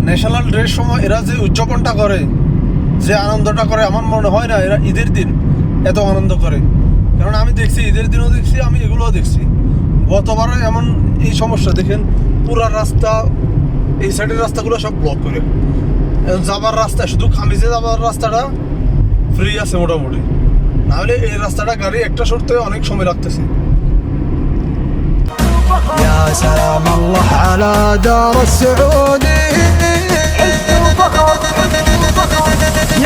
National ডের সময় এরা যে উদযাপনটা করে, যে আনন্দটা করে, আমার মনে হয় না এরা ঈদের দিন এত আনন্দ করে। কারণ আমি দেখছি, ঈদের দিনও দেখছি, আমি এগুলোও দেখছি। গতবারও এমন এই সমস্যা দেখেন, পুরা রাস্তা, এই সাইডের রাস্তাগুলো সব ব্লক করে। যাবার রাস্তা, শুধু খামিজে যাবার রাস্তাটা ফ্রি আছে মোটামুটি, নাহলে এই রাস্তাটা গাড়ি একটা সরতে অনেক সময় লাগতেছে। يا سلام الله على دار السعودي،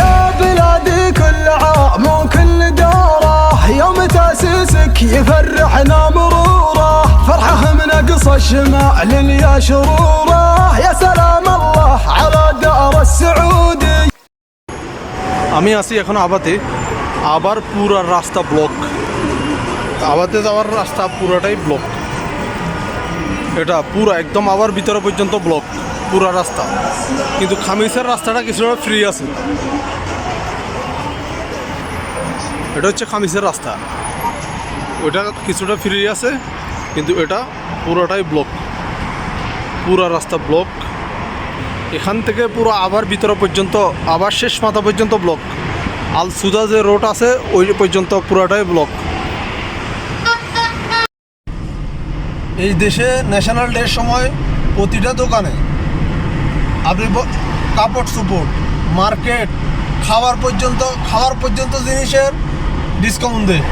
يا بلادي كل عام وكل دوره، يوم تأسيسك يفرحنا مروره، فرحه من أقصى الشمال يا شروره، يا سلام الله على دار السعودي। আমি আছি এখন আবাতে, আবার পুরা রাস্তা ব্লক। আবাতে যাওয়ার রাস্তা পুরাটাই ব্লক, এটা পুরা একদম আবার ভিতরে পর্যন্ত ব্লক পুরা রাস্তা। কিন্তু খামিসের রাস্তাটা কিছুটা ফ্রি আছে। এটা হচ্ছে খামিসের রাস্তা, ওটা কিছুটা ফ্রি আছে, কিন্তু এটা পুরোটাই ব্লক, পুরা রাস্তা ব্লক। এখান থেকে পুরো আবার ভিতরে পর্যন্ত, আবার শেষ মাথা পর্যন্ত ব্লক। আল সুদা যে রোড আছে ওই পর্যন্ত পুরাটাই ব্লক। এই দেশে ন্যাশনাল ডের সময় প্রতিটা দোকানে আপনি কাপড় চোপড়, মার্কেট, খাবার পর্যন্ত জিনিসের ডিসকাউন্ট দেয়।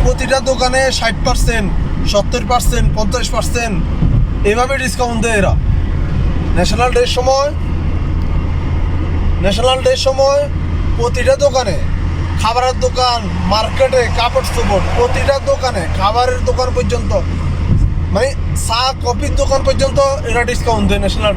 প্রতিটা দোকানে 60%, 70%, 50% এভাবে ডিসকাউন্ট দেয় এরা। ন্যাশনাল ডের সময় প্রতিটা দোকানে, খাবারের দোকান, মার্কেটে, কাপড় চোপড়, প্রতিটা দোকানে, খাবারের দোকান পর্যন্ত, মানে চা কফির দোকান পর্যন্ত এরা ডিসকাউন্ট দেয় ন্যাশনাল